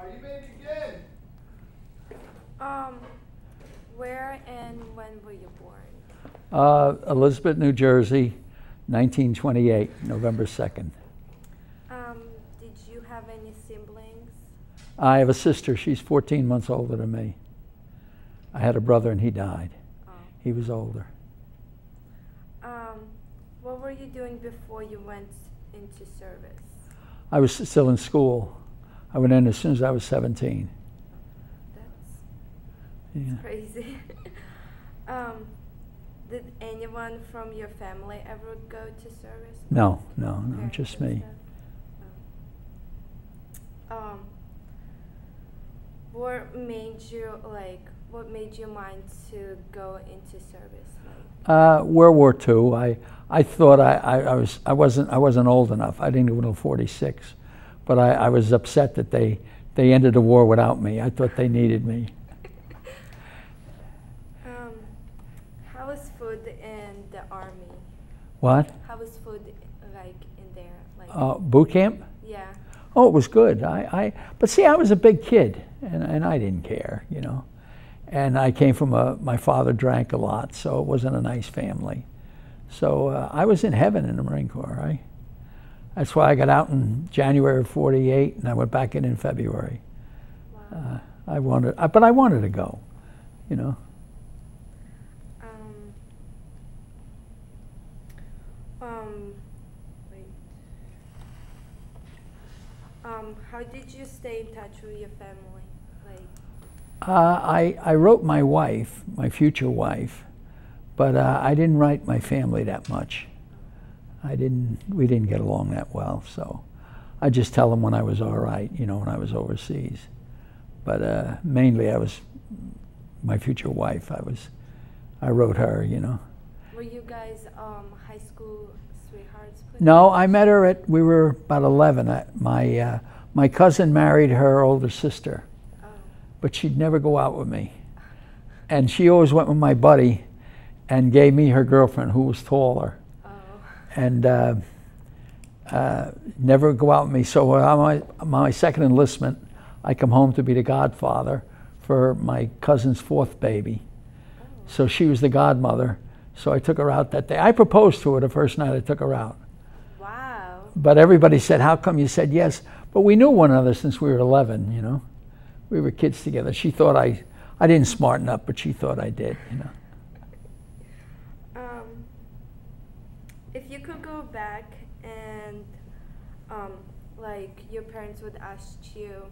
You may begin. Where and when were you born? Elizabeth, New Jersey, 1928, November 2nd. Did you have any siblings? I have a sister. She's 14 months older than me. I had a brother and he died. Oh. He was older. What were you doing before you went into service? I was still in school. I went in as soon as I was 17. That's crazy. Did anyone from your family ever go to service? No, just Parents and me. stuff? What made you mind to go into service? World War II. I thought I wasn't old enough. I didn't go till 46, but I was upset that they ended the war without me. I thought they needed me. How was food in the army? What? How was food like in there? Boot camp? Yeah. Oh, it was good. But see, I was a big kid, and I didn't care, you know. And I came from my father drank a lot, so it wasn't a nice family. So I was in heaven in the Marine Corps. That's why I got out in January of '48, and I went back in February. Wow. But I wanted to go, you know. Wait. How did you stay in touch with your family? I wrote my wife, my future wife, but I didn't write my family that much. We didn't get along that well, so I just tell them when I was all right, you know, when I was overseas. But mainly my future wife, I wrote her, you know. Were you guys high school sweethearts? No, I met her we were about 11. My cousin married her older sister, but she'd never go out with me. And she always went with my buddy and gave me her girlfriend, who was taller. Oh. And never go out with me. So on my second enlistment, I come home to be the godfather for my cousin's 4th baby. Oh. So she was the godmother. So I took her out that day. I proposed to her the first night I took her out. Wow. But everybody said, how come you said yes? But we knew one another since we were 11, you know. We were kids together. She thought I didn't smarten up, but she thought I did, you know. If you could go back and your parents would ask you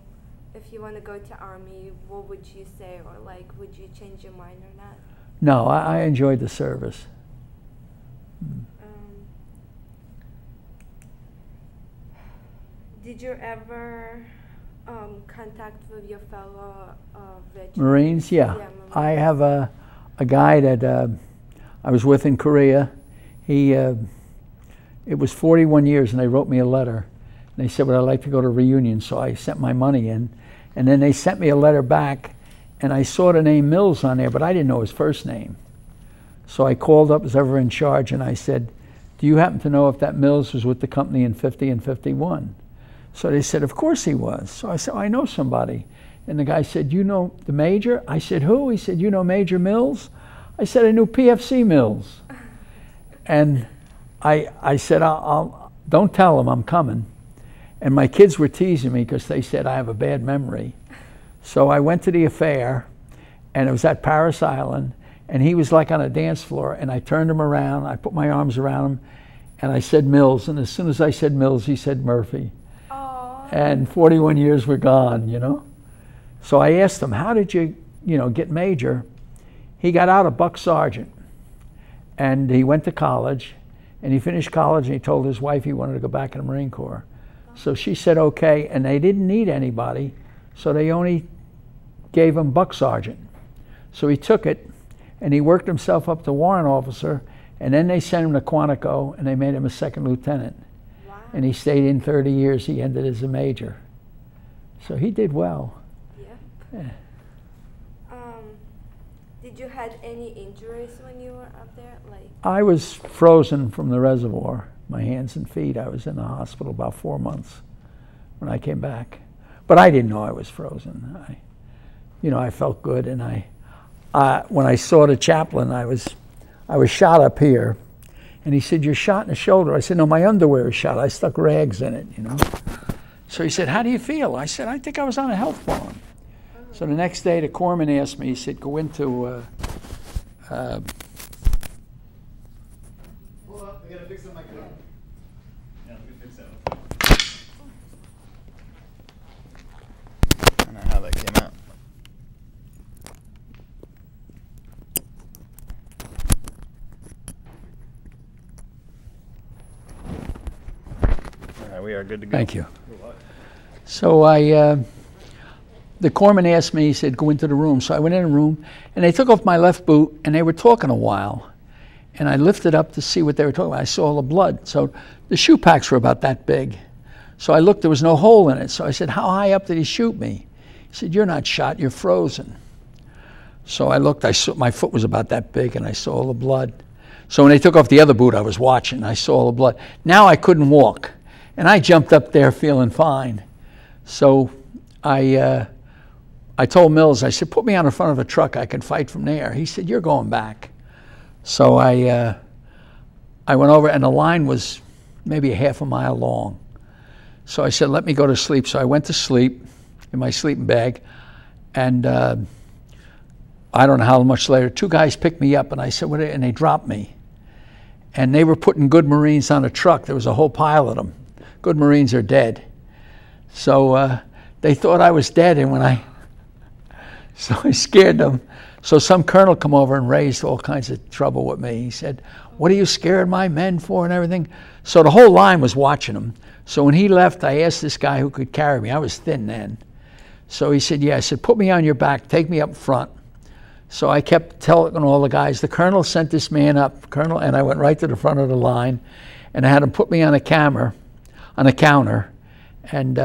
if you want to go to army, what would you say? Or would you change your mind or not? No, I enjoyed the service. Did you ever contact with your fellow veterans? Marines, yeah. Marines. I have a guy that I was with in Korea. It was 41 years, and they wrote me a letter. And they said, would I like to go to reunion? So I sent my money in, and then they sent me a letter back, and I saw the name Mills on there, but I didn't know his first name. So I called up as ever in charge, and I said, do you happen to know if that Mills was with the company in 50 and 51? So they said, of course he was. So I said, I know somebody. And the guy said, you know the major? I said, who? He said, you know Major Mills? I said, I knew PFC Mills. And I said, don't tell him I'm coming. And my kids were teasing me because they said I have a bad memory. So I went to the affair, and it was at Paris Island, and he was like on a dance floor, and I turned him around, I put my arms around him, and I said Mills, and as soon as I said Mills, he said Murphy. Aww. And 41 years were gone, you know. So I asked him, how did you get major? He got out a buck sergeant, and he went to college, and he finished college, and he told his wife he wanted to go back in the Marine Corps. So she said okay, and they didn't need anybody, so they only gave him buck sergeant. So he took it, and he worked himself up to warrant officer, and then they sent him to Quantico, and they made him a 2nd lieutenant. Wow. And he stayed in 30 years. He ended as a major. So he did well. Yep. Yeah. Did you had any injuries when you were up there? I was frozen from the reservoir, my hands and feet. I was in the hospital about 4 months when I came back. But I didn't know I was frozen. I felt good, and when I saw the chaplain, I was shot up here, and he said, "You're shot in the shoulder." I said, "No, my underwear is shot. I stuck rags in it, So he said, "How do you feel?" I said, "I think I was on a health bond." So the next day, the corpsman asked me. He said, "Go into." Hold up, I gotta fix up my car. Yeah, let me fix that. I don't know how that came out. All right, we are good to go. Thank you. So the corpsman asked me, he said, "Go into the room." So I went in the room, and they took off my left boot, and they were talking a while. And I lifted up to see what they were talking about. I saw all the blood. So the shoe packs were about that big. So I looked, there was no hole in it. So I said, "How high up did he shoot me?" He said, "You're not shot, you're frozen." So I looked, I saw my foot was about that big, and I saw all the blood. So when they took off the other boot, I was watching, I saw all the blood. Now I couldn't walk. And I jumped up there feeling fine. So I told Mills, I said, "Put me on the front of a truck, I can fight from there." He said, "You're going back." So I went over, and the line was maybe a half a mile long. So I said, "Let me go to sleep." So I went to sleep in my sleeping bag, and I don't know how much later, 2 guys picked me up, and I said, "What?" And they dropped me. And they were putting good Marines on a truck. There was a whole pile of them. Good Marines are dead. So they thought I was dead, and so I scared them. So some colonel come over and raised all kinds of trouble with me. He said, "What are you scaring my men for?" and everything. So the whole line was watching him. So when he left, I asked this guy who could carry me. I was thin then. So he said, "Yeah." I said, "Put me on your back, take me up front." So I kept telling all the guys, the colonel sent this man up, and I went right to the front of the line, and I had him put me on a counter, and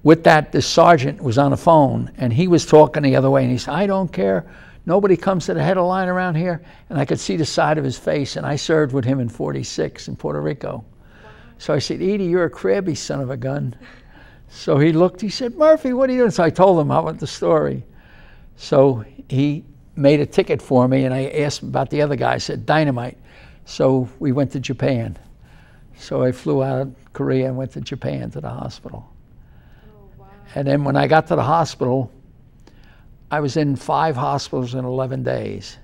with that, this sergeant was on the phone, and he was talking the other way, and he said, "I don't care. Nobody comes to the head of the line around here." And I could see the side of his face, and I served with him in 46 in Puerto Rico. So I said, "Edie, you're a crabby son of a gun." So he looked, he said, "Murphy, what are you doing?" So I told him about the story. So he made a ticket for me, and I asked him about the other guy. I said, "Dynamite." So we went to Japan. So I flew out of Korea and went to Japan to the hospital. And then when I got to the hospital, I was in 5 hospitals in 11 days.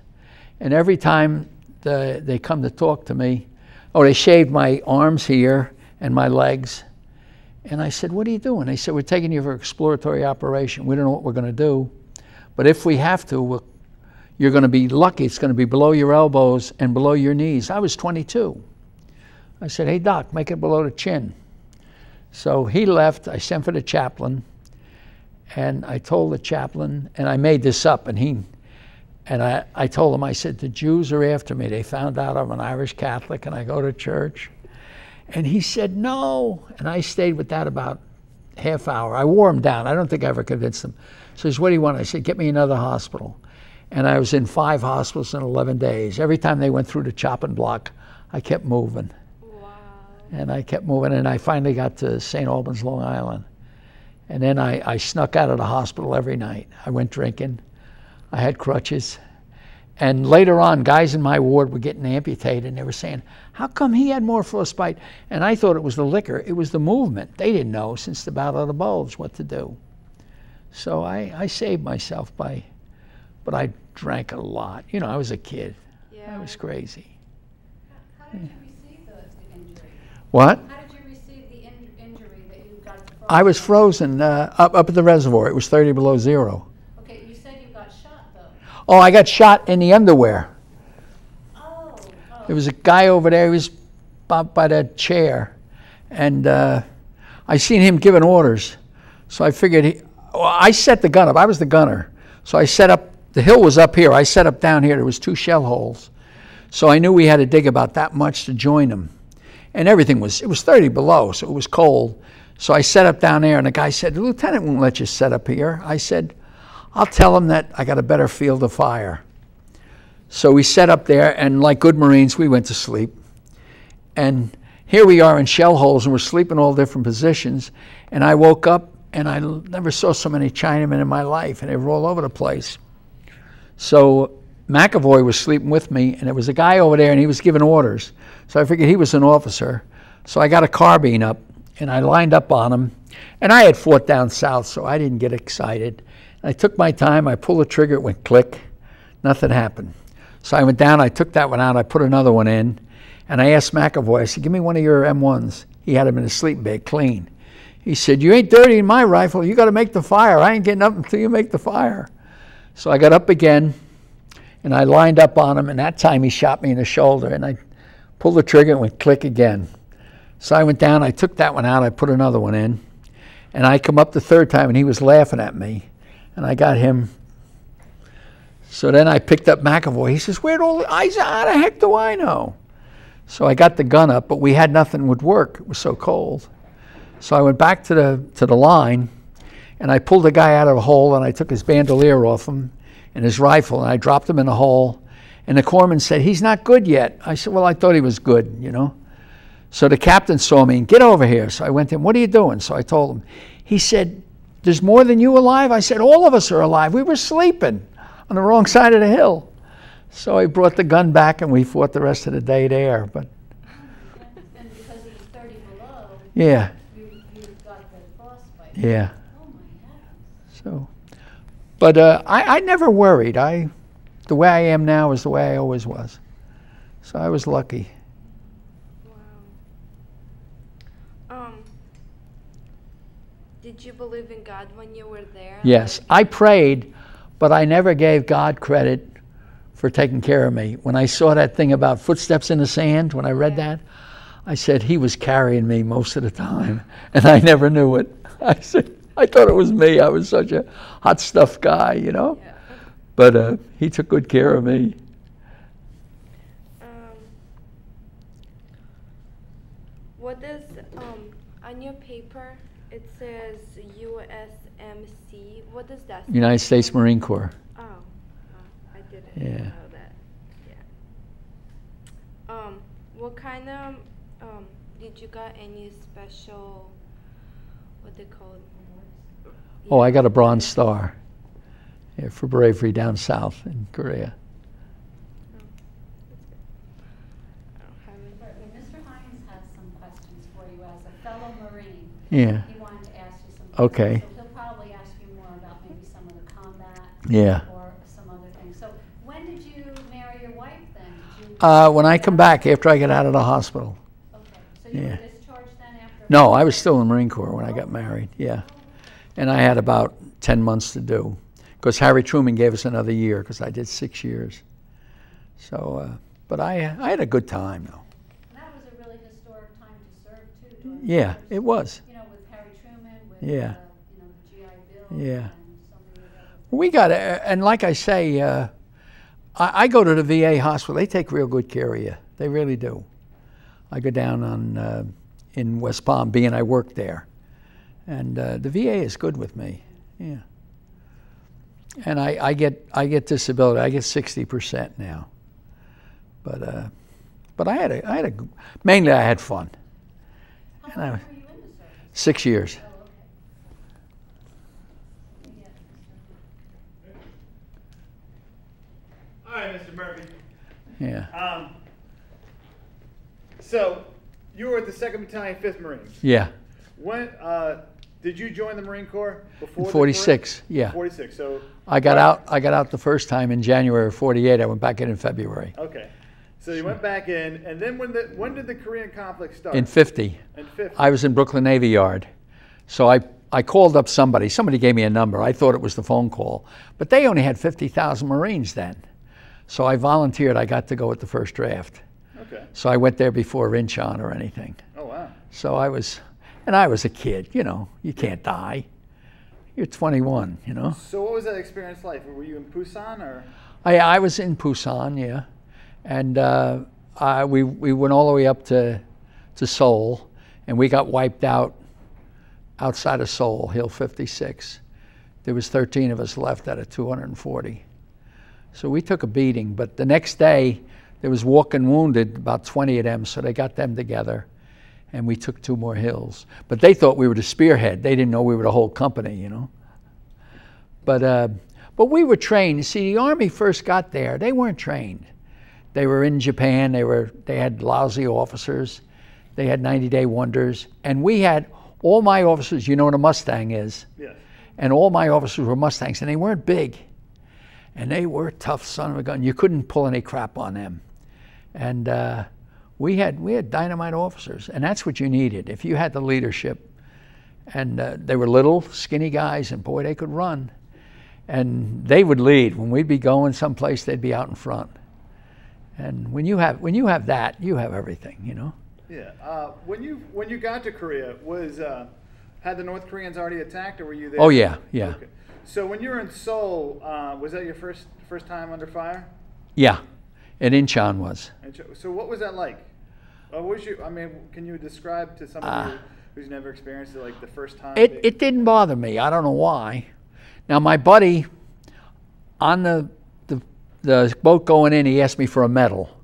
And every time they come to talk to me, they shaved my arms here and my legs. And I said, "What are you doing?" They said, "We're taking you for exploratory operation. We don't know what we're going to do. But if we have to, you're going to be lucky. It's going to be below your elbows and below your knees." I was 22. I said, "Hey, Doc, make it below the chin." So he left. I sent for the chaplain. And I told the chaplain, and I made this up, and I told him, I said, "The Jews are after me. They found out I'm an Irish Catholic and I go to church." And he said, "No." And I stayed with that about half hour. I wore him down. I don't think I ever convinced him. So he said, "What do you want?" I said, "Get me another hospital." And I was in 5 hospitals in 11 days. Every time they went through the chopping block, I kept moving. Wow. And I kept moving, and I finally got to St. Albans, Long Island. And then I snuck out of the hospital every night. I went drinking. I had crutches. And later on, guys in my ward were getting amputated, and they were saying, "How come he had more frostbite?" And I thought it was the liquor. It was the movement. They didn't know, since the Battle of the Bulge, what to do. So I saved myself but I drank a lot. I was a kid. Yeah. I was crazy. How did you receive the injury? What? How did you receive the injury that you got frozen? I was frozen up at the reservoir. It was 30 below zero. Okay, you said you got shot though. Oh, I got shot in the underwear. Oh. There was a guy over there. He was by that chair, and I seen him giving orders. So I figured I set the gun up. I was the gunner. So I set up. The hill was up here. I set up down here. There was 2 shell holes. So I knew we had to dig about that much to join them. And it was 30 below, so it was cold. So I set up down there, and the guy said, "The lieutenant won't let you set up here." I said, "I'll tell him that I got a better field of fire." So we set up there, and like good Marines, we went to sleep. And here we are in shell holes, and we're sleeping all different positions. And I woke up, and I never saw so many Chinamen in my life, and they were all over the place. So McAvoy was sleeping with me, and there was a guy over there, and he was giving orders. So I figured he was an officer. So I got a carbine up, and I lined up on him. And I had fought down south, so I didn't get excited. I took my time. I pulled the trigger. It went click. Nothing happened. So I went down. I took that one out. I put another one in. And I asked McAvoy, I said, give me one of your M1s. He had them in his sleeping bag, clean. He said, you ain't dirtying my rifle. You got to make the fire. I ain't getting up until you make the fire. So I got up again, and I lined up on him. And that time he shot me in the shoulder. And I pulled the trigger and went click again. So I went down. I took that one out. I put another one in. And I come up the third time, and he was laughing at me. And I got him. So then I picked up McAvoy. He says, where'd all the... I said, how the heck do I know? So I got the gun up, but we had nothing would work. It was so cold. So I went back to the line, and I pulled the guy out of a hole, and I took his bandolier off him and his rifle, and I dropped him in the hole. And the corpsman said, he's not good yet. I said, well, I thought he was good, you know. So the captain saw me and get over here. So I went to him, what are you doing? So I told him. He said, there's more than you alive? I said, all of us are alive. We were sleeping on the wrong side of the hill. So I brought the gun back and we fought the rest of the day there. But And because it was 30 below, yeah, you got the frostbite. yeah. Oh my heavens. So, but I never worried. The way I am now is the way I always was. So I was lucky. Wow. Did you believe in God when you were there? Yes, I prayed, but I never gave God credit for taking care of me. When I saw that thing about footsteps in the sand, when I read that, I said he was carrying me most of the time, and I never knew it. I said, I thought it was me. I was such a hot stuff guy, you know. Yeah. But he took good care of me. What does on your paper it says USMC? What does that? United States Marine Corps. Oh, I didn't Yeah. know that. Yeah. What kind of did you got any special? What they call? Oh, I got a Bronze Star. Yeah, for bravery down south in Korea. Right, well, Mr. Hines has some questions for you as a fellow Marine. Yeah. He wanted to ask you some questions. Okay. So he'll probably ask you more about maybe some of the combat. Yeah. Or some other things. So when did you marry your wife then? Did you When I come back after I get out of the hospital. Okay, so you Yeah. were discharged then after? No, I was still in the Marine Corps when I got married, yeah. And I had about 10 months to do. Because Harry Truman gave us another year, because I did 6 years. So, but I had a good time, though. And that was a really historic time to serve too. During the Yeah, wars. it was. You know, with Harry Truman, with Yeah. you know, the GI Bill. Yeah. And so many of the other We got, and like I say, I go to the VA hospital. They take real good care of you. They really do. I go down on in West Palm, being I work there. And the VA is good with me, yeah. And I get disability. I get 60% now. But I had a mainly I had fun. How And I, long were you in the service? 6 years. Oh, okay. Yeah, All right, Mr. Murphy. Yeah. So you were at the 2nd Battalion, 5th Marines. Yeah. When did you join the Marine Corps before? 46. Yeah. 46. So I got out the first time in January of 48. I went back in February. okay. So you went back in, and then when did the Korean conflict start? In 50. In 50. I was in Brooklyn Navy Yard. So I called up somebody. Somebody gave me a number. I thought it was the phone call. But they only had 50,000 Marines then. So I volunteered. I got to go at the first draft. Okay. So I went there before Incheon or anything. Oh wow. So I was a kid, you know, you can't die. You're 21, you know. So what was that experience like? Were you in Busan or? I was in Busan, yeah. And we went all the way up to Seoul, and we got wiped out outside of Seoul, Hill 56. There was 13 of us left out of 240. So we took a beating, but the next day there was walking wounded, about 20 of them, so they got them together. and we took 2 more hills. But they thought we were the spearhead. They didn't know we were the whole company, you know. But we were trained. You see, the Army first got there, they weren't trained. They were in Japan. They had lousy officers. They had 90-day wonders. And we had, all my officers, you know what a Mustang is? Yes. And all my officers were Mustangs, and they weren't big. And they were tough son of a gun. You couldn't pull any crap on them. And we had dynamite officers, and that's what you needed. If you had the leadership, and they were little, skinny guys, and boy, they could run. And they would lead. When we'd be going someplace, they'd be out in front. And when you have that, you have everything, you know. Yeah. When you got to Korea, had the North Koreans already attacked, or were you there? Oh yeah, yeah. Okay. So when you were in Seoul, was that your first time under fire? Yeah, and Incheon was. So what was that like? Can you describe to somebody who's never experienced it, like the first time? It didn't bother me. I don't know why. Now my buddy, on the boat going in, he asked me for a medal.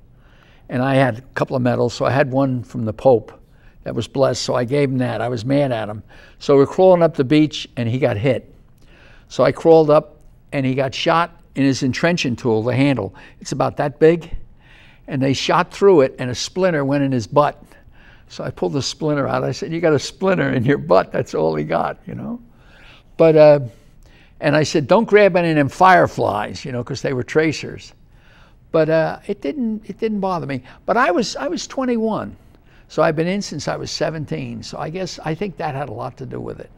And I had a couple of medals, so I had one from the Pope that was blessed, so I gave him that. I was mad at him. So we're crawling up the beach, and he got hit. So I crawled up, and he got shot in his entrenching tool, the handle. It's about that big. And they shot through it, and a splinter went in his butt. So I pulled the splinter out. I said, you got a splinter in your butt. That's all he got, you know. But, and I said, don't grab any of them fireflies, you know, because they were tracers. But it didn't bother me. But I was 21, so I've been in since I was 17. So I think that had a lot to do with it.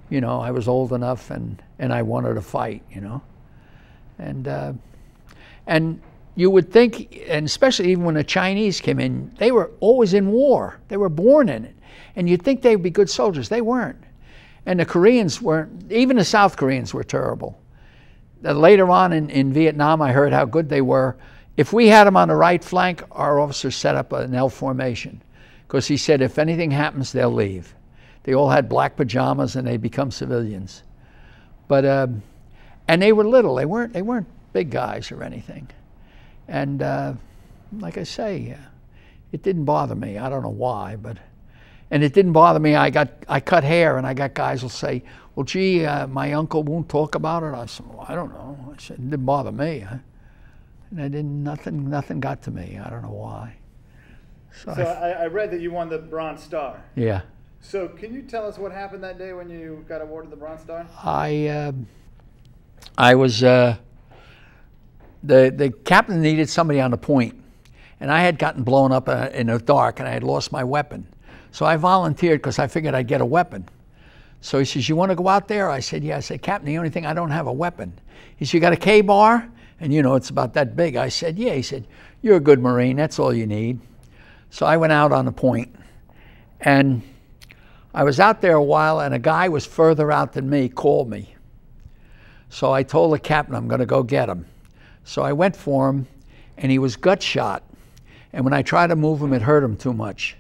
You know, I was old enough, and I wanted to fight, you know. And you would think, and especially even when the Chinese came in, they were always in war. They were born in it. And you'd think they would be good soldiers. They weren't. And the Koreans weren't, even the South Koreans were terrible. Later on in Vietnam, I heard how good they were. If we had them on the right flank, our officers set up an L formation. Because he said, if anything happens, they'll leave. They all had black pajamas, and they'd become civilians. But, and they were little. They weren't big guys or anything. And like I say, it didn't bother me. I don't know why, but... And it didn't bother me. I cut hair, and I got guys will say, well, gee, my uncle won't talk about it. I said, well, I don't know. I said, it didn't bother me. And nothing got to me. I don't know why. So I read that you won the Bronze Star. Yeah. So can you tell us what happened that day when you got awarded the Bronze Star? I was, the captain needed somebody on the point, and I had gotten blown up in the dark, and I had lost my weapon. So I volunteered because I figured I'd get a weapon. So he says, you want to go out there? I said, yeah. I said, Captain, the only thing, I don't have a weapon. He said, you got a K-bar? And you know, it's about that big. I said, yeah. He said, you're a good Marine. That's all you need. So I went out on the point. And I was out there a while, and a guy was further out than me called me. So I told the captain I'm going to go get him. So I went for him, and he was gut shot. And when I tried to move him, it hurt him too much.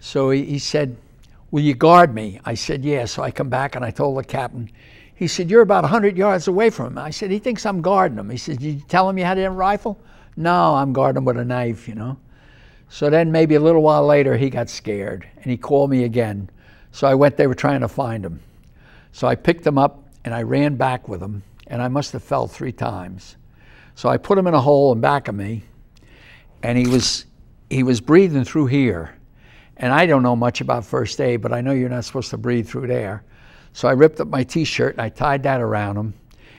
So he said, will you guard me? I said, yeah. So I come back, and I told the captain. He said, you're about 100 yards away from him. I said, he thinks I'm guarding him. He said, did you tell him you had a rifle? No, I'm guarding him with a knife, you know. So then maybe a little while later, he got scared, and he called me again. So I went, they were trying to find him. So I picked him up, and I ran back with him, and I must have fell 3 times. So I put him in a hole in back of me, and he was breathing through here. And I don't know much about first aid, but I know you're not supposed to breathe through there. So I ripped up my T-shirt, and I tied that around him.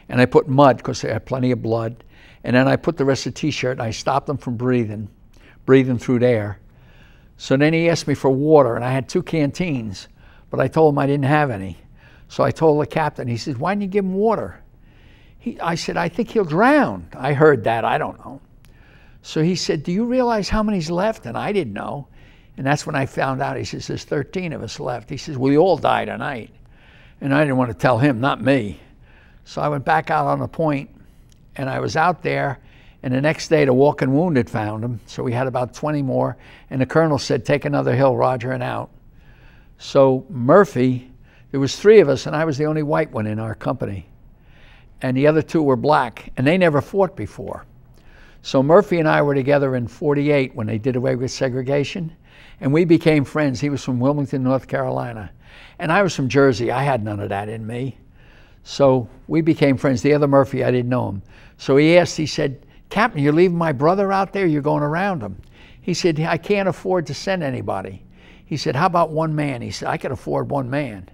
And I put mud, because they had plenty of blood. And then I put the rest of the T-shirt, and I stopped him from breathing through there. So then he asked me for water, and I had 2 canteens. But I told him I didn't have any. So I told the captain. He said, why didn't you give him water? I said, I think he'll drown. I heard that. I don't know. So he said, do you realize how many's left? And I didn't know. And that's when I found out. He says, there's 13 of us left. He says, we all die tonight. And I didn't want to tell him, not me. So I went back out on the point, and I was out there, and the next day the walking wounded found him. So we had about 20 more, and the colonel said, take another hill, Roger, and out. So Murphy, there was 3 of us, and I was the only white one in our company. And the other 2 were black, and they never fought before. So Murphy and I were together in '48 when they did away with segregation. And we became friends. He was from Wilmington, North Carolina. And I was from Jersey. I had none of that in me. So we became friends. The other Murphy, I didn't know him. So he said, Captain, you're leaving my brother out there? You're going around him. He said, I can't afford to send anybody. He said, how about one man? He said, I can afford one man.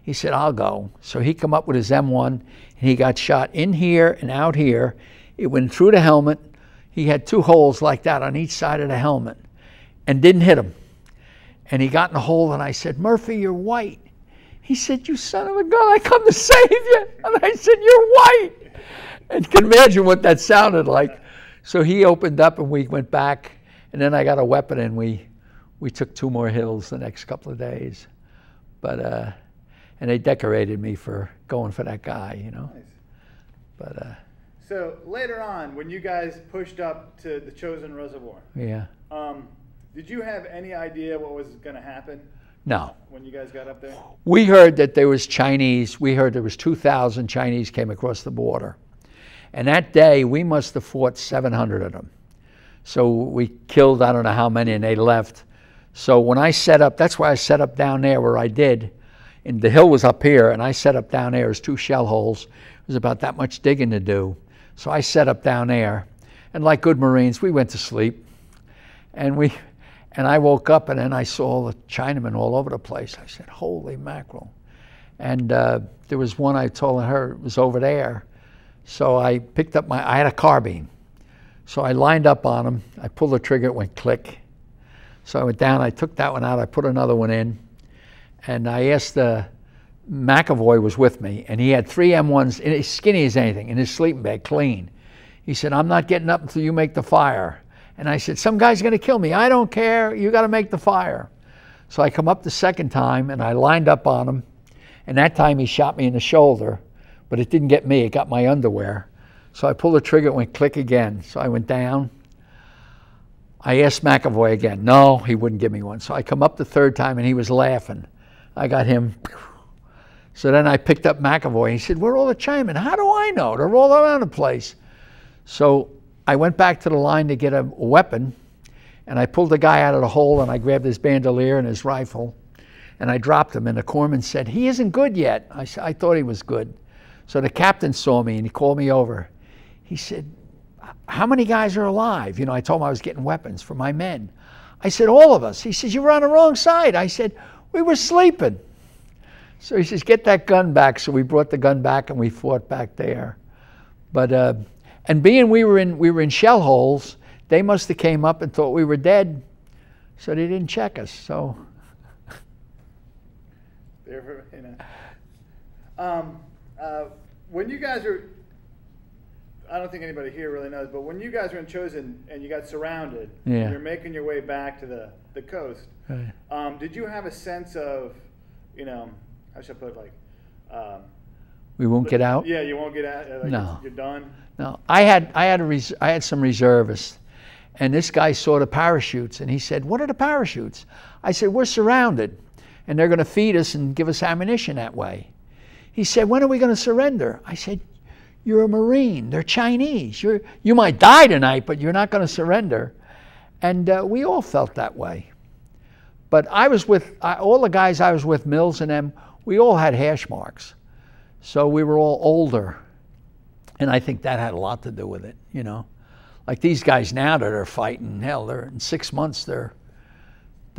He said, I'll go. So he come up with his M1, and he got shot in here and out here. It went through the helmet. He had 2 holes like that on each side of the helmet and didn't hit him. And he got in a hole, and I said, Murphy, you're white. He said, you son of a gun, I come to save you. And I said, you're white. And you can imagine what that sounded like. So he opened up, and we went back. And then I got a weapon, and we took 2 more hills the next couple of days. But, and they decorated me for going for that guy, you know. Nice. But, so later on, when you guys pushed up to the Chosin Reservoir, yeah. Did you have any idea what was going to happen? No. When you guys got up there? We heard that there was Chinese. We heard there was 2,000 Chinese came across the border. And that day, we must have fought 700 of them. So we killed I don't know how many, and they left. So when I set up, that's why I set up down there where I did. And the hill was up here, and I set up down there as 2 shell holes. It was about that much digging to do. So I set up down there. And like good Marines, we went to sleep. And I woke up, and then I saw the Chinamen all over the place. I said, holy mackerel. And there was one I told her it was over there. So I picked up I had a carbine. So I lined up on him. I pulled the trigger, it went click. So I went down, I took that one out, I put another one in. And I asked McAvoy was with me, and he had 3 M1s, as skinny as anything, in his sleeping bag, clean. He said, I'm not getting up until you make the fire. And I said, some guy's going to kill me. I don't care. You got to make the fire. So I come up the second time, and I lined up on him. And that time he shot me in the shoulder, but it didn't get me. It got my underwear. So I pulled the trigger. It went click again. So I went down. I asked McAvoy again. No, he wouldn't give me one. So I come up the third time, and he was laughing. I got him. So then I picked up McAvoy. He said, where are all the Chinamen? How do I know? They're all around the place. So I went back to the line to get a weapon, and I pulled the guy out of the hole, and I grabbed his bandolier and his rifle, and I dropped him. And the corpsman said, he isn't good yet. I thought he was good. So the captain saw me, and he called me over. He said, how many guys are alive? You know, I told him I was getting weapons for my men. I said, all of us. He says, you were on the wrong side. I said, we were sleeping. So he says, get that gun back. So we brought the gun back, and we fought back there. But and being we were in shell holes, they must have came up and thought we were dead, so they didn't check us. So, you know, when you guys were, I don't think anybody here really knows, but when you guys were in Chosin and you got surrounded, yeah. and you're making your way back to the coast, right. Did you have a sense of, you know, how should I put it, like, we won't get out? Yeah, you won't get out. Like no, you're done. No, I had some reservists, and this guy saw the parachutes, and he said, "What are the parachutes?" I said, "We're surrounded, and they're going to feed us and give us ammunition that way." He said, "When are we going to surrender?" I said, "You're a Marine. They're Chinese. You might die tonight, but you're not going to surrender." And we all felt that way. But I was with all the guys I was with, Mills and them. We all had hash marks. So we were all older, and I think that had a lot to do with it, you know. Like these guys now that are fighting, hell, they're in 6 months, they're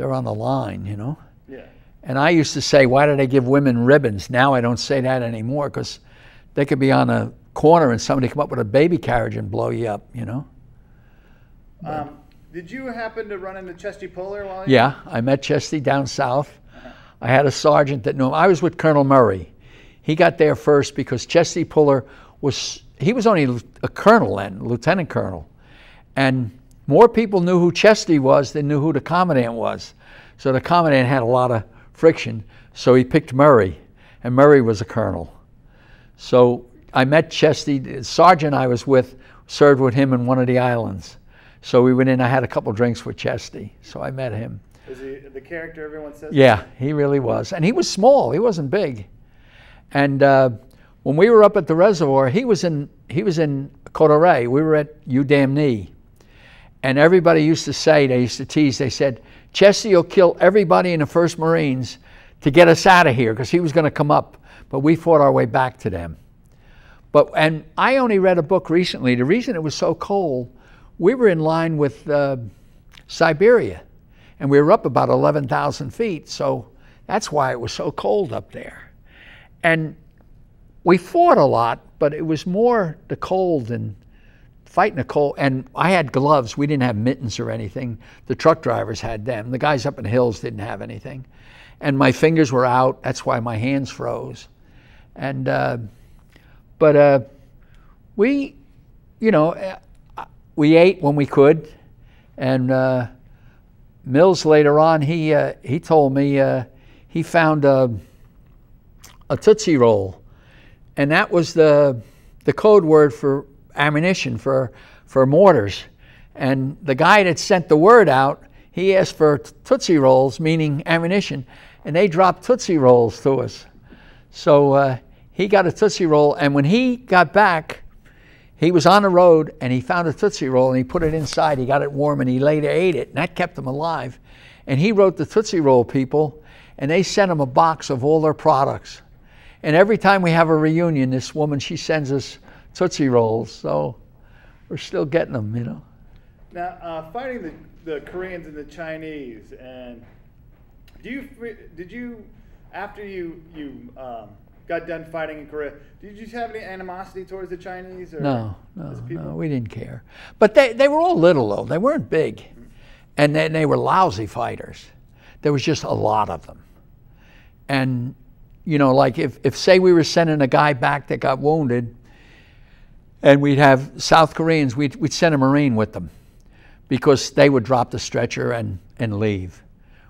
on the line, you know. Yeah. And I used to say, why do they give women ribbons? Now I don't say that anymore, because they could be on a corner and somebody come up with a baby carriage and blow you up, you know. Did you happen to run into Chesty Puller while Yeah, I met Chesty down south. I had a sergeant that knew him. I was with Colonel Murray. He got there first because Chesty Puller he was only a colonel then, lieutenant colonel. And more people knew who Chesty was than knew who the commandant was. So the commandant had a lot of friction. So he picked Murray, and Murray was a colonel. So I met Chesty. The sergeant I was with served with him in one of the islands. So we went in, I had a couple drinks with Chesty. So I met him. Was he the character everyone says? Yeah, he really was. And he was small, he wasn't big. And when we were up at the reservoir, he was in Coteray. We were at U Damn Knee. And everybody used to say, they used to tease, they said, Chesty will kill everybody in the 1st Marines to get us out of here because he was going to come up. But we fought our way back to them. And I only read a book recently. The reason it was so cold, we were in line with Siberia. And we were up about 11,000 feet. So that's why it was so cold up there. And we fought a lot, but it was more the cold and fighting the cold. And I had gloves. We didn't have mittens or anything. The truck drivers had them. The guys up in the hills didn't have anything. And my fingers were out. That's why my hands froze. And we, you know, we ate when we could. And Mills later on, he told me he found a Tootsie Roll. And that was the code word for ammunition, for mortars. And the guy that sent the word out, he asked for Tootsie Rolls, meaning ammunition, and they dropped Tootsie Rolls to us. So he got a Tootsie Roll, and when he got back, he was on the road, and he found a Tootsie Roll, and he put it inside. He got it warm, and he later ate it, and that kept him alive. And he wrote the Tootsie Roll people, and they sent him a box of all their products. And every time we have a reunion, this woman, she sends us Tootsie Rolls. So we're still getting them, you know. Now, fighting the Koreans and the Chinese, and did you after you got done fighting in Korea, did you have any animosity towards the Chinese? Or no, we didn't care. But they were all little, though. They weren't big. And they were lousy fighters. There was just a lot of them. And you know, like if say we were sending a guy back that got wounded, and we'd have South Koreans, we'd send a Marine with them because they would drop the stretcher and leave.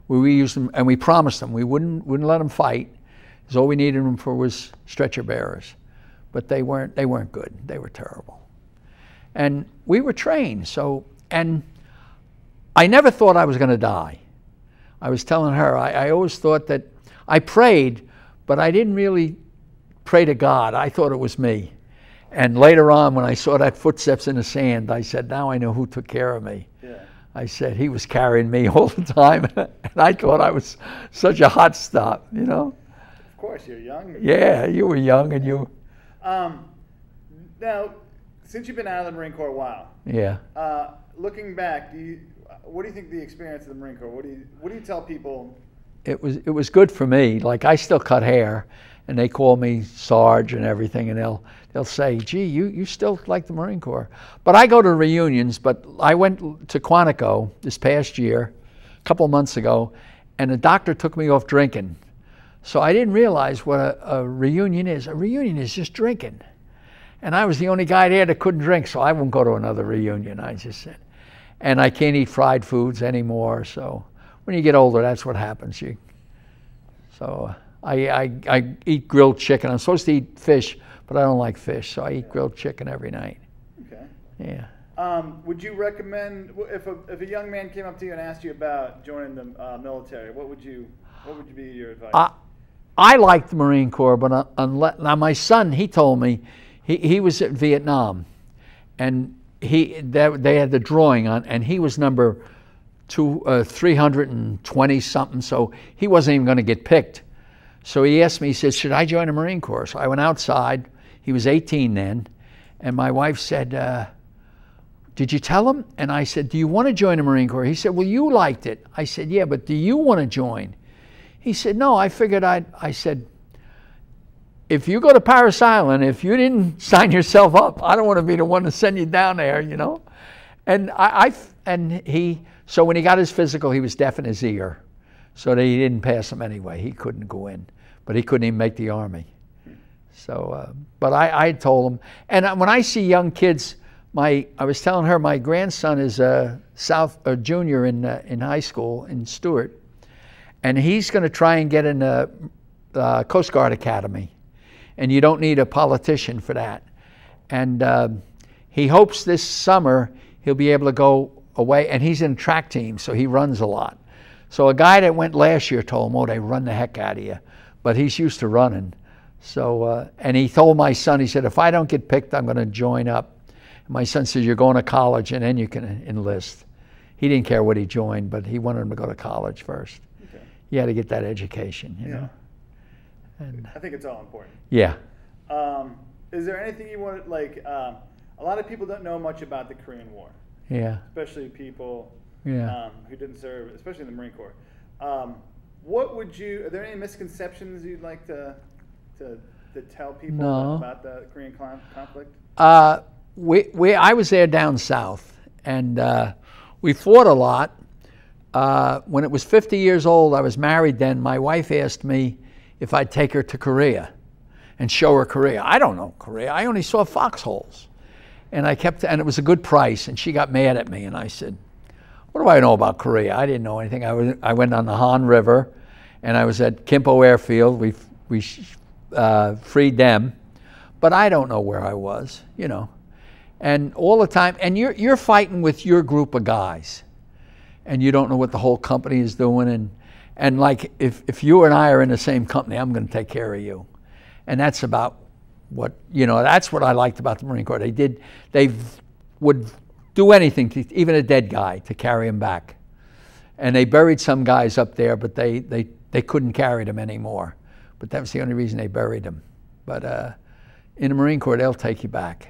We used them, and we promised them we wouldn't let them fight, because all we needed them for was stretcher bearers. But they weren't good. They were terrible. And we were trained, and I never thought I was going to die. I was telling her, I always thought that I prayed, but I didn't really pray to God. I thought it was me. And later on, when I saw that footsteps in the sand, I said, now I know who took care of me. Yeah. I said, he was carrying me all the time. And I thought I was such a hot stop, you know? Of course, you're young. Yeah, you were young and you... Now, since you've been out of the Marine Corps a while, yeah. Looking back, what do you think the experience of the Marine Corps? What do you tell people? It was good for me. Like, I still cut hair, and they call me Sarge and everything, and they'll say, gee, you still like the Marine Corps. But I go to reunions, but I went to Quantico this past year, a couple of months ago, and the doctor took me off drinking. So I didn't realize what a reunion is. A reunion is just drinking. And I was the only guy there that couldn't drink, so I won't go to another reunion, I just said. And I can't eat fried foods anymore, so when you get older, that's what happens. So I eat grilled chicken. I'm supposed to eat fish, but I don't like fish, so I eat grilled chicken every night. Okay. Yeah. Would you recommend, if a young man came up to you and asked you about joining the military, what would be your advice? I like the Marine Corps, but now my son, he told me, he was at Vietnam, and they had the drawing on, and he was number 320 something, so he wasn't even going to get picked. So he asked me, he said, should I join the Marine Corps? So I went outside. He was 18 then, and my wife said, did you tell him? And I said, do you want to join the Marine Corps? He said, well, you liked it. I said, yeah, but do you want to join? He said, no, I figured I said, if you go to Paris Island, if you didn't sign yourself up, I don't want to be the one to send you down there, you know? And so when he got his physical, he was deaf in his ear. So they didn't pass him anyway. He couldn't go in, but he couldn't even make the Army. So, but I told him, and when I see young kids, I was telling her my grandson is a junior in high school in Stewart, and he's going to try and get in the Coast Guard Academy. And you don't need a politician for that. And he hopes this summer he'll be able to go away, and he's in a track team, so he runs a lot. So a guy that went last year told him, oh, they run the heck out of you. But he's used to running. So, and he told my son, he said, if I don't get picked, I'm going to join up. And my son said, you're going to college, and then you can enlist. He didn't care what he joined, but he wanted him to go to college first. Okay. He had to get that education, you Yeah. know. And I think it's all important. yeah. Is there anything you want, like, a lot of people don't know much about the Korean War, Yeah. especially people Yeah. who didn't serve, especially in the Marine Corps. What would you, are there any misconceptions you'd like to tell people No. about the Korean conflict? I was there down south, and we fought a lot. When it was 50 years old, I was married then. My wife asked me if I'd take her to Korea and show her Korea. I don't know Korea. I only saw foxholes. And and it was a good price, and she got mad at me, and I said, what do I know about Korea? I didn't know anything. I went on the Han River, and I was at Kimpo Airfield. We freed them, but I don't know where I was, you know. And all the time, and you're fighting with your group of guys, and you don't know what the whole company is doing, and like if you and I are in the same company, I'm going to take care of you, and that's about what, you know. That's what I liked about the Marine Corps. They would do anything to even a dead guy to carry him back, and they buried some guys up there, but they couldn't carry them anymore. But that was the only reason they buried them. But in the Marine Corps, they'll take you back.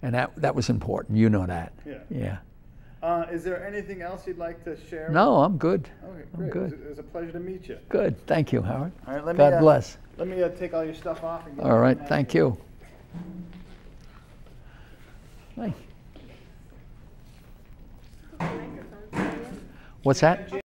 And that was important. You know that. Yeah. Yeah. Is there anything else you'd like to share? No, I'm good. Okay, I'm great. good. It was a pleasure to meet you. Good. Thank you, Howard. All right, let me, God bless. Let me take all your stuff off. And get All right. back. Thank you. Hey. Microphone for you. What's that?